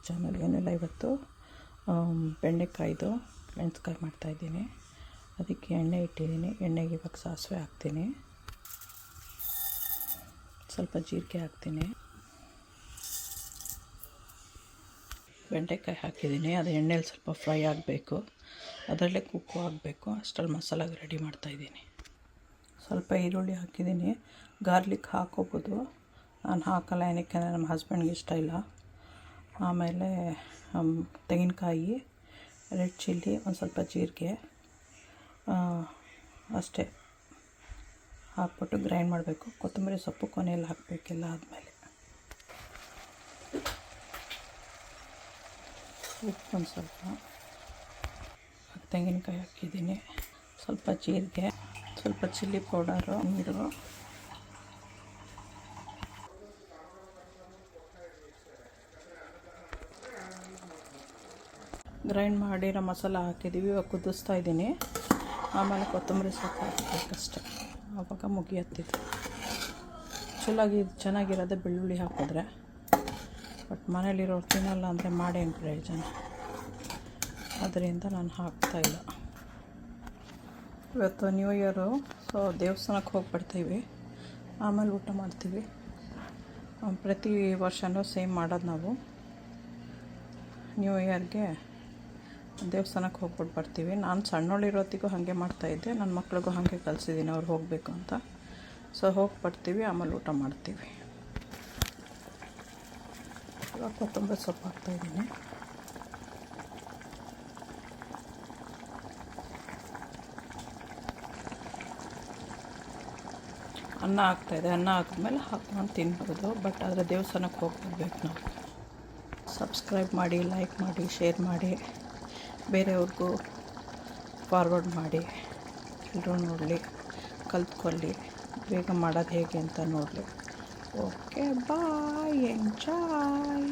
Channel. ಏನಿಲ್ಲ, ಇವತ್ತು ಬೆಂಡೆಕಾಯ್ದು ಮೆಣಸ್ಕಾಯಿ ಮಾಡ್ತಾಯಿದ್ದೀನಿ. ಅದಕ್ಕೆ ಎಣ್ಣೆ ಇಟ್ಟಿದ್ದೀನಿ. ಎಣ್ಣೆಗೆ ಇವಾಗ ಸಾಸಿವೆ ಹಾಕ್ತೀನಿ, ಸ್ವಲ್ಪ ಜೀರಿಗೆ ಹಾಕ್ತೀನಿ, ಬೆಂಡೆಕಾಯಿ ಹಾಕಿದ್ದೀನಿ. ಅದು ಎಣ್ಣೆಲಿ ಸ್ವಲ್ಪ ಫ್ರೈ ಆಗಬೇಕು, ಅದರಲ್ಲೇ ಕುಕ್ಕು ಆಗಬೇಕು. ಅಷ್ಟರಲ್ಲಿ ಮಸಾಲಾಗೆ ರೆಡಿ ಮಾಡ್ತಾಯಿದ್ದೀನಿ. ಸ್ವಲ್ಪ ಈರುಳ್ಳಿ ಹಾಕಿದ್ದೀನಿ. ಗಾರ್ಲಿಕ್ ಹಾಕೋಬೋದು, ನಾನು ಹಾಕಲ್ಲ, ಏನಕ್ಕೆ ಅಂದರೆ ನಮ್ಮ ಹಸ್ಬೆಂಡ್ಗೆ ಇಷ್ಟ ಇಲ್ಲ. ಆಮೇಲೆ ತೆಂಗಿನಕಾಯಿ, ರೆಡ್ ಚಿಲ್ಲಿ, ಒಂದು ಸ್ವಲ್ಪ ಜೀರಿಗೆ ಅಷ್ಟೇ ಹಾಕ್ಬಿಟ್ಟು ಗ್ರೈಂಡ್ ಮಾಡಬೇಕು. ಕೊತ್ತಂಬರಿ ಸೊಪ್ಪು ಕೊನೆಯಲ್ಲಿ ಹಾಕಬೇಕೆಲ್ಲ ಆದಮೇಲೆ. ಉಪ್ಪು ಒಂದು ಸ್ವಲ್ಪ, ತೆಂಗಿನಕಾಯಿ ಹಾಕಿದ್ದೀನಿ, ಸ್ವಲ್ಪ ಜೀರಿಗೆ, ಸ್ವಲ್ಪ ಚಿಲ್ಲಿ ಪೌಡರು, ನೀರು, ಗ್ರೈಂಡ್ ಮಾಡಿರೋ ಮಸಾಲ ಹಾಕಿದ್ದೀವಿ. ಇವಾಗ ಕುದಿಸ್ತಾ ಇದ್ದೀನಿ. ಆಮೇಲೆ ಕೊತ್ತಂಬರಿ ಸೊಪ್ಪು ಹಾಕಬೇಕಷ್ಟೆ, ಆವಾಗ ಮುಗಿಯತ್ತಿದ್ದು. ಚೆನ್ನಾಗಿರೋದೆ ಬೆಳ್ಳುಳ್ಳಿ ಹಾಕಿದ್ರೆ. ಬಟ್ ಮನೇಲಿರೋ ತಿನ್ನಲ್ಲ ಅಂದರೆ ಮಾಡೇನು ಪ್ರಯೋಜನ, ಅದರಿಂದ ನಾನು ಹಾಕ್ತಾಯಿಲ್ಲ. ಇವತ್ತು ನ್ಯೂ ಇಯರು, ಸೊ ದೇವಸ್ಥಾನಕ್ಕೆ ಹೋಗಿ ಬರ್ತೀವಿ, ಆಮೇಲೆ ಊಟ ಮಾಡ್ತೀವಿ. ಪ್ರತಿ ವರ್ಷವೂ ಸೇಮ್ ಮಾಡೋದು ನಾವು. ನ್ಯೂ ಇಯರ್ಗೆ ದೇವಸ್ಥಾನಕ್ಕೆ ಹೋಗ್ಬಿಟ್ಟು ಬರ್ತೀವಿ. ನಾನು ಸಣ್ಣೋಳಿರೋತ್ತಿಗೂ ಹಾಗೆ ಮಾಡ್ತಾಯಿದ್ದೆ, ನನ್ನ ಮಕ್ಳಿಗೂ ಹಾಗೆ ಕಲಿಸಿದ್ದೀನಿ, ಅವ್ರು ಹೋಗಬೇಕು ಅಂತ. ಸೊ ಹೋಗಿ ಬರ್ತೀವಿ, ಆಮೇಲೆ ಊಟ ಮಾಡ್ತೀವಿ. ಇವಾಗ ಕೊತ್ತಂಬರಿ ಸೊಪ್ಪು ಹಾಕ್ತಾಯಿದ್ದೀನಿ. ಅನ್ನ ಹಾಕ್ತಾಯಿದ್ದೆ. ಅನ್ನ ಹಾಕಿದ್ಮೇಲೆ ಹಾಕ್ಕೊಂಡು ತಿನ್ಬೋದು. ಬಟ್ ಆದರೆ ದೇವಸ್ಥಾನಕ್ಕೆ ಹೋಗಿ ಬರ್ಬೇಕು ನಾವು. ಸಬ್ಸ್ಕ್ರೈಬ್ ಮಾಡಿ, ಲೈಕ್ ಮಾಡಿ, ಶೇರ್ ಮಾಡಿ, ಬೇರೆಯವ್ರಿಗೂ ಫಾರ್ವರ್ಡ್ ಮಾಡಿ. ಎಲ್ಲರೂ ನೋಡಲಿ, ಕಲ್ತ್ಕೊಳ್ಳಿ, ಬೇಗ ಮಾಡೋದು ಹೇಗೆ ಅಂತ ನೋಡಲಿ. ಓಕೆ, ಬಾಯ್, ಎಂಜಾಯ್.